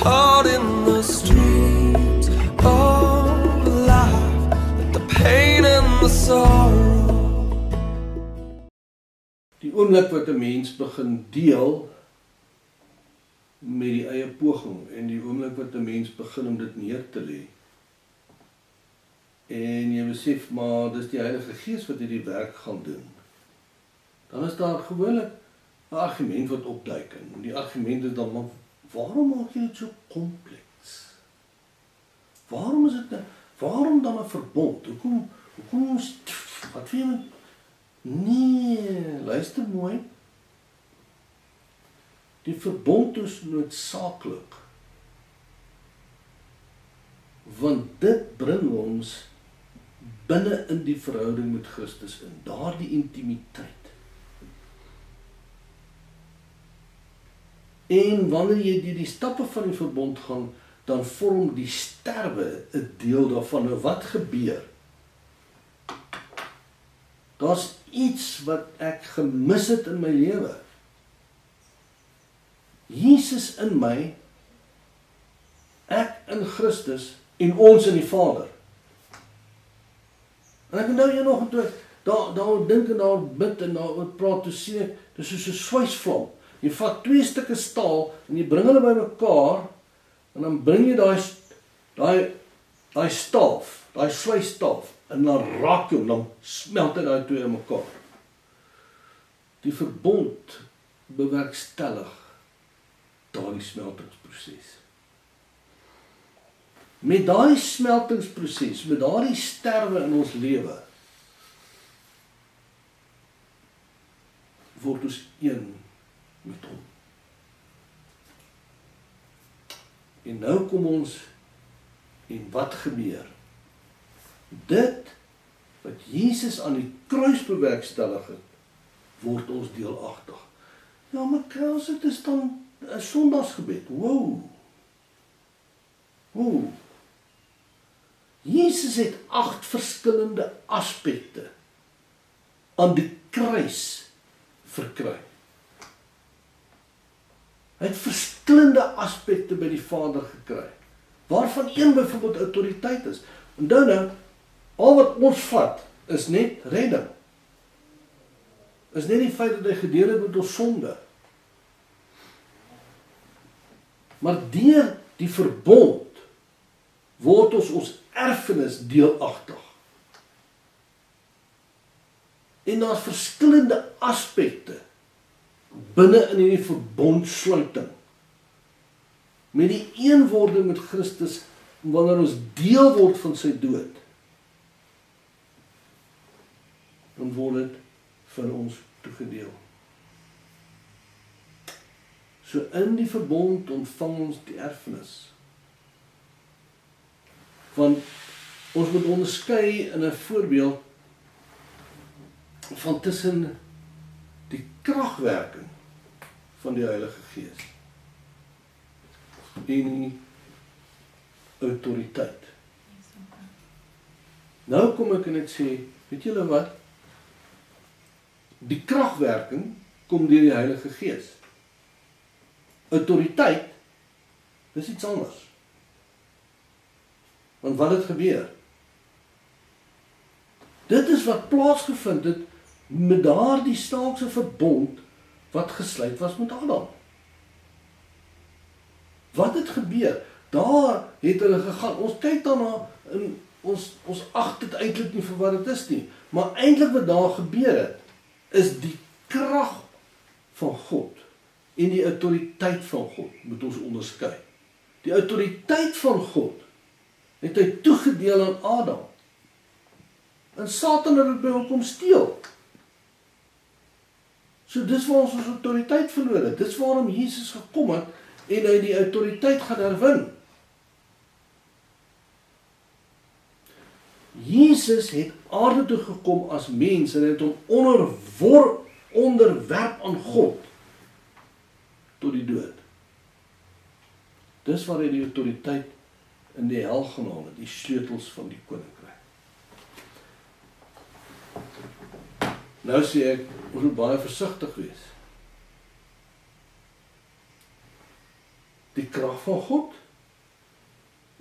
caught in the streams of life, with the pain and the sorrow. Die oomblik wat 'n mens begin deel met die eie poging en die oomblik wat 'n mens begin om dit neer te lê. En jy besef maar dis die Heilige Gees wat hierdie werk gaan doen. Dan is daar gewoonlik 'n argument wat opduik en die argument is dan maar waarom maak jy dit so kompleks? Waarom is dit waarom dan 'n verbond? Hoekom wat vir jy nee, luister mooi. Die verbond is noodsaaklik. Want dit bring ons binne in die verhouding met Christus in, daardie intimiteit. En wanneer jy die stappe van die verbond gaan, dan vorm die sterwe 'n deel daarvan. Nou wat gebeur? Daar's iets wat ek gemis het in my lewe. Jesus in my, ek in Christus en ons in die Vader. En ek nou jy nog toe daar dink en daar bid en daar praat toe sien ek, dis soos 'n swysvlam. Jy vat 2 stukke staal en jy bring hulle bymekaar en dan bring jy daai staaf, daai swysstaaf en dan raak jy hom, dan smelt hy daai twee in mekaar. Die verbond bewerkstellig daardie smeltingsproses. Met daai smeltingsproses, met daardie sterwe in ons lewe, word ons een met hom. En nou kom ons, en wat gebeur? Dit wat Jesus aan die kruis bewerkstellig het, word ons deelagtig. Ja, maar kruis, dit is dan 'n Sondagsgebed. Wow. Jesus het 8 verskillende aspekte aan die kruis verkry. Hy het verskillende aspekte by die Vader gekry, waarvan een byvoorbeeld autoriteit is. Onthou nou, al wat ons vat, is net redding. Is net die feit dat hy gedeel het met ons sonde. Maar deur die verbond word ons erfenis deelagtig. En daar's verskillende aspekte binne in hierdie verbondsluiting. Met die eenwording met Christus, wanneer ons deel word van sy dood, dan word dit van ons toegedeel. So in die verbond ontvang ons die erfenis. Want ons moet onderskei in 'n voorbeeld van tussen die kragwerking van die Heilige Gees en die autoriteit. Nou kom ek en ek sê, weet julle wat? Die kragwerking kom deur die Heilige Gees. Autoriteit, dis iets anders. Want wat het gebeur? Dit is wat plaasgevind het met daardie snaakse verbond wat gesluit was met Adam. Wat het gebeur? Daar het hulle gegaan. Ons kyk daarna en ons ag dit eintlik nie vir wat dit is nie. Maar eintlik wat daar gebeur het, is die krag van God en die autoriteit van God moet ons onderskei. Die autoriteit van God het hy toegedeel aan Adam. En Satan het dit by hom kom steel. So dis waar ons autoriteit verloor het. Dis waarom Jesus gekom het en hy die autoriteit gaan herwin. Jesus het aarde toe gekom as mens en het hom onderwerp aan God tot die dood. Dis waar hy die autoriteit in die hel geneem het, die sleutels van die koninkryk. Nou sê ek, ons moet baie versigtig wees. Die krag van God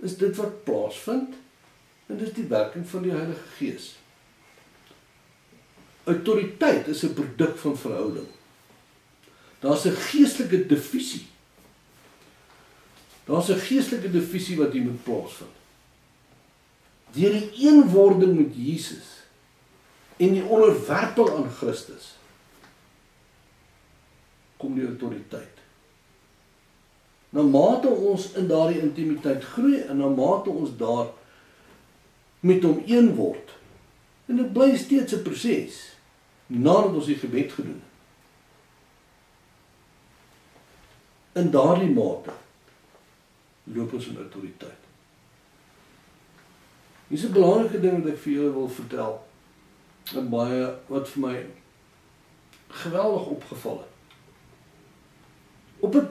is dit wat plaasvind, en dit is die werking van die Heilige Gees. Autoriteit is 'n produk van verhouding. Daar's 'n geestelike divisie. Daar's 'n geestelike divisie wat hier moet plaasvind. Deur die eenwording met Jesus en die onderwerping aan Christus kom die autoriteit. Na mate ons in daardie intimiteit groei en na mate ons daar met hom een word, en dit bly steeds 'n proses nadat ons die gebed gedoen het. In daardie mate loop ons in autoriteit. Hier is 'n belangrike ding wat ek vir julle wil vertel, en baie wat vir my geweldig opgeval het.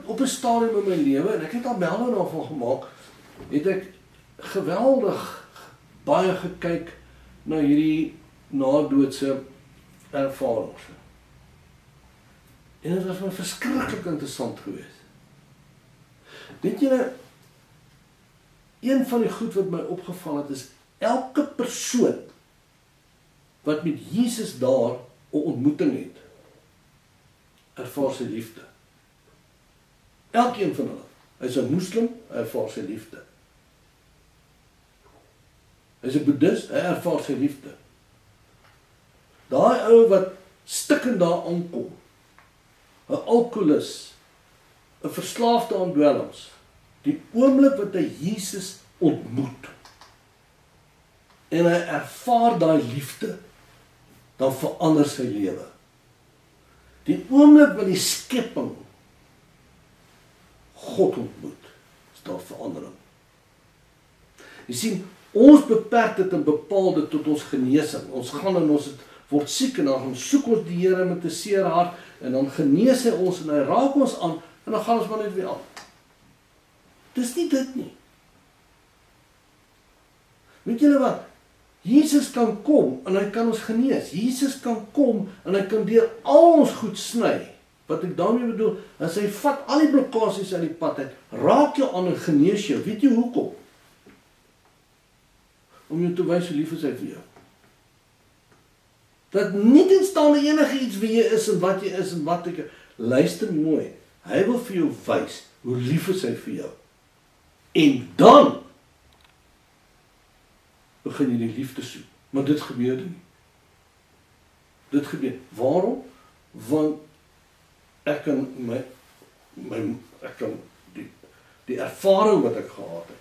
Op 'n stadium in my lewe, en ek het al melding daarvan gemaak, het ek geweldig baie gekyk na hierdie nadoodse ervarings. En dit was my verskriklik interessant geweest. Weet julle, een van die goed wat my opgeval het, is elke persoon wat met Jesus daar 'n ontmoeting het, ervaar sy liefde. Elkeen van hulle. Hy's 'n moslim, hy ervaar sy liefde. Hy's 'n boeddhist, hy ervaar sy liefde. Daai ou wat stikkend daar aankom, 'n alkoholist, 'n verslaafde aan dwelms, die oomblik wat hy Jesus ontmoet, en hy ervaar daai liefde, dan verander sy lewe. Die oomblik wat die skepping God ontmoet, is daar verandering. Jy sien, ons beperk dit en bepaal dit tot ons genesing. Ons gaan en ons word siek en dan soek ons die Here met 'n seer hart en dan genees hy ons en hy raak ons aan en dan gaan ons maar net weer aan. Dis nie dit nie. Weet julle wat? Jesus kan kom en hy kan ons genees. Jesus kan kom en hy kan deur al ons goed sny. Wat ek daarmee bedoel, as hy vat al die blokkades uit die pad uit, raak jou aan en genees jou. Weet jy hoekom? Om jou te wys hoe lief is hy vir jou. Dat nie teenstaande enige iets wie jy is en wat jy is en wat ek... Luister mooi, hy wil vir jou wys hoe lief is hy vir jou. En dan begin jy die liefde soek. Maar dit gebeur nie. Dit gebeur. Waarom? Want ek kan die ervaring wat ek gehad het,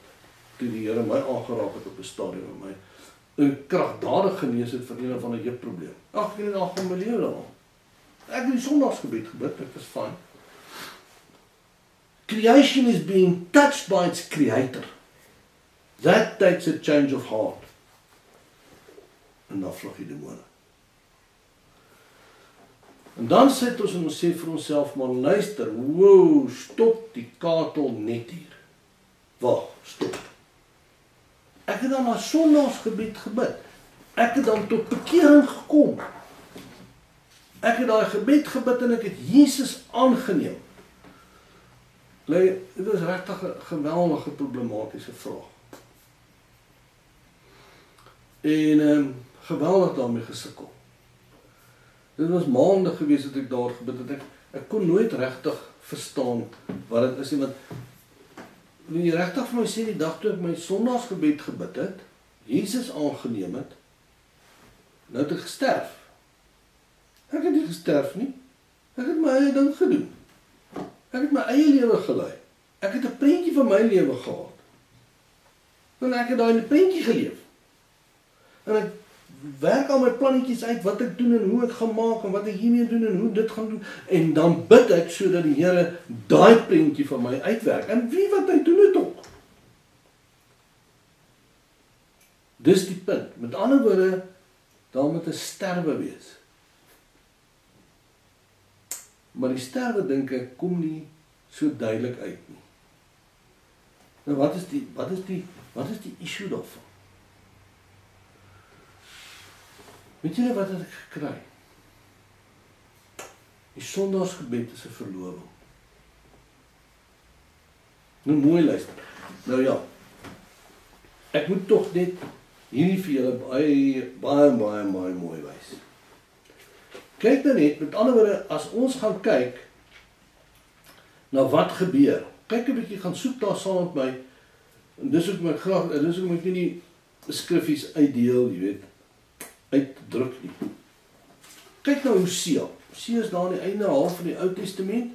toe die Here my aangeraak het op 'n stadium en my 'n kragdadig genees het van een van 'n heupprobleem. Ag, ek het al gaan my lewe daaraan. Ek het die sondagsgebed gebid, ek was fine. Creation is being touched by its creator. That takes a change of heart. En dan vlug die demone. En dan sit ons en ons sê vir onsself, maar luister, wow, stop die katel net hier. Wag, stop. Ek het dan na sondagsgebed gebid. Ek het dan tot bekering gekom. Ek het daai gebed gebid en ek het Jesus aangeneem. Dit is regtig 'n geweldige problematiese vraag. En geweldig daarmee gesukkel. Dit was maande gewees dat ek daar gebid het. Ek kon nooit regtig verstaan wat dit is nie, want wil jy regtig vir my sê die dag toe ek my sondagsgebed gebid het, Jesus aangeneem het, nou het ek gesterf. Ek het nie gesterf nie. Ek het my eie ding gedoen. Ek het my eie lewe gelei. Ek het 'n prentjie van my lewe gehad. En ek het daai in 'n prentjie geleef. En ek werk al my plannetjies uit, wat ek doen en hoe ek gaan maak en wat ek hiermee doen en hoe dit gaan doen. En dan bid ek sodat die Here daai prentjie van my uitwerk. En wie wat hy doen het ook. Dis die punt. Met ander woorde, daar moet 'n sterwe wees. Maar die sterwe dink ek kom nie so duidelik uit nie. Nou wat is die issue daarvan? Weet julle wat het ek gekry? Die sondagsgebed is 'n verloving. Nou mooi luister. Nou ja, ek moet tog net hierdie vir julle baie mooi wys. Kyk nou net, met ander woorde, as ons gaan kyk na wat gebeur, kyk 'n bietjie, gaan soek daar saam met my, en dis ook my graag, dis ook my nie skriffies uitdeel, jy weet, uitdruk nie. Kyk nou Hosea. Hosea is daar aan die einde half van die Ou Testament,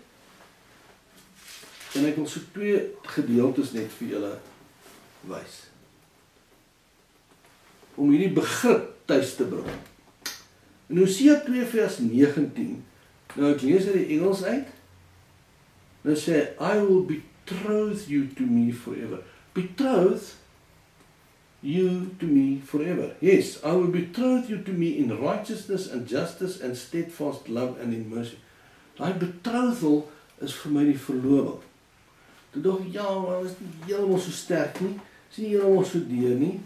en ek wil so 2 gedeeltes net vir julle wys, om hierdie begrip tuis te bring. In Hosea 2 vers 19, nou ek lees uit die Engels uit, nou sê, I will betroth you to me forever. Betroth you to me forever. Yes, I will betroth you to me in righteousness and justice and steadfast love and in mercy. Daai betrothal is vir my die verloving. Toe dog ja, maar is nie heeltemal so sterk nie, is nie heeltemal so deur nie.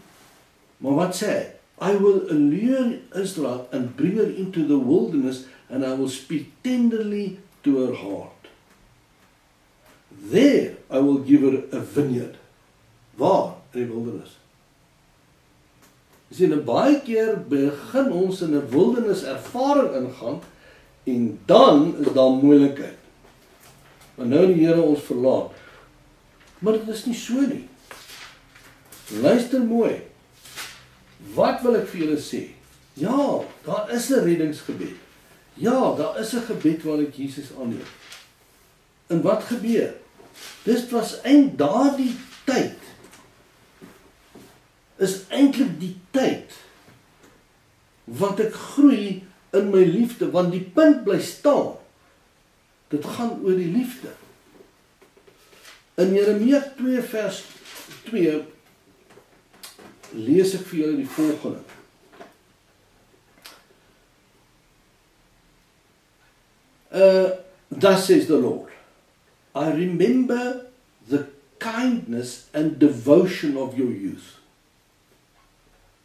Maar wat sê hy? I will allure Israel and bring her into the wilderness, and I will speak tenderly to her heart. There I will give her a vineyard. Waar? In die wildernis. Jy sien, baie keer begin ons in 'n wildernis ervaring ingaan, en dan is daar moeilikheid. Want nou die Here ons verlaat. Maar dit is nie so nie. Luister mooi. Wat wil ek vir julle sê? Ja, daar is 'n reddingsgebed. Ja, daar is 'n gebed waar ek Jesus aanneem. En wat gebeur? Dit was eintlik daardie tyd, is eintlik die tyd wat ek groei in my liefde, want die punt bly staan. Dit gaan oor die liefde. In Jeremia 2 vers 2 lees ek vir julle die volgende. Thus says the Lord, I remember the kindness and devotion of your youth,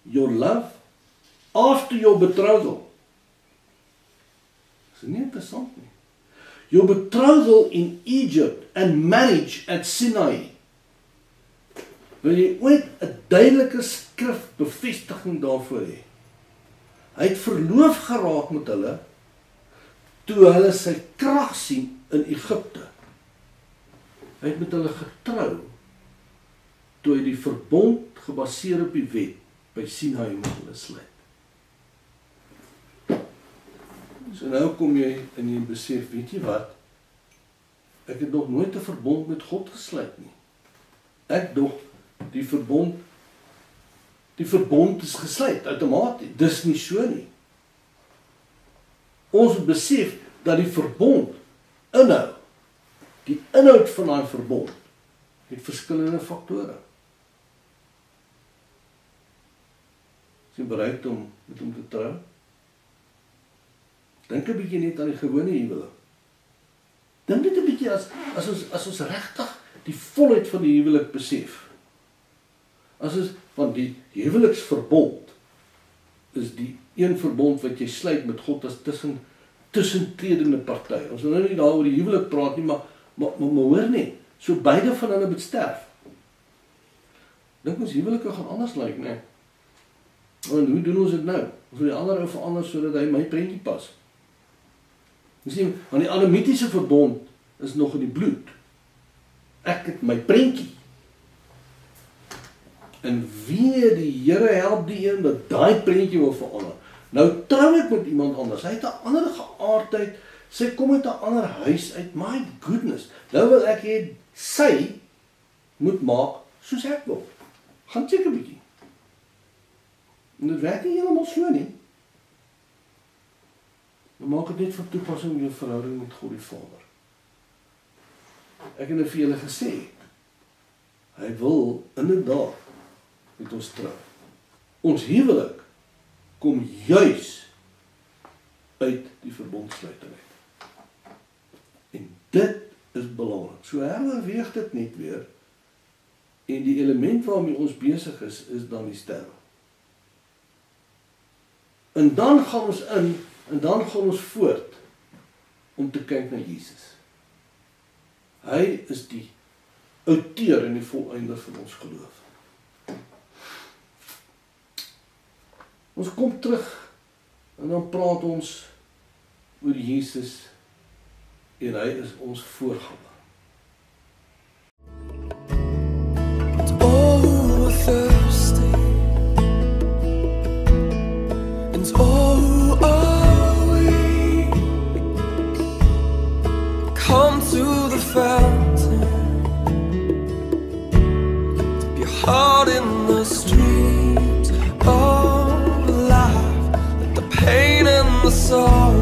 your love after your betrothal. Is nie interessant nie. Your betrothal in Egypt and marriage at Sinai. Wil jy ooit 'n duidelike skrifbevestiging daarvoor hê? Hy het verloof geraak met hulle toe hulle sy krag sien in Egipte. Hy het met hulle getrou toe hy die verbond gebaseer op die wet by Sinai met hulle sluit. So nou kom jy en jy besef, weet jy wat? Ek het nog nooit 'n verbond met God gesluit nie. Ek dog die verbond is gesluit outomaties. Dis nie so nie. Ons besef dat die verbond inhou, die inhoud van daai verbond het verskillende faktore. Is jy bereid om met hom te trou? Dink 'n bietjie net aan die gewone huwelik. Dink net 'n bietjie as ons regtig die volheid van die huwelik besef. Want die huweliksverbond is die een verbond wat jy sluit met God as tussentredende partye. Ons wil nou nie daar oor die huwelik praat nie, maar hoor nie, so beide van hulle moet sterf. Dink ons huwelike gaan anders lyk, né? En hoe doen ons dit nou? Ons wil die ander ou verander sodat hy my prentjie pas. Jy sien, want die adamitiese verbond is nog in die bloed. Ek het my prentjie. En wie die Here help die een wat daai prentjie wil verander. Nou trou ek met iemand anders. Hy het 'n ander geaardheid. Sy kom uit 'n ander huis uit. My goodness. Nou wil ek hê sy moet maak soos ek wil. Gaan check 'n bietjie. En dit werk nie heeltemal so nie. Dan maak dit net van toepassing in jou verhouding met God die Vader. Ek het nou vir julle gesê, hy wil inderdaad met ons trou. Ons huwelik kom juis uit die verbondsluiting uit. En dit is belangrik. So herweeg dit net weer. En die element waarmee ons besig is dan die sterwe. En dan gaan ons in, en dan gaan ons voort om te kyk na Jesus. Hy is die outeer in die volleinde van ons geloof. Ons kom terug en dan praat ons oor Jesus en hy is ons voorganger. All who are thirsty, and all who are weak, come to the fountain, dip your heart in the streams of life, let the pain and the sorrow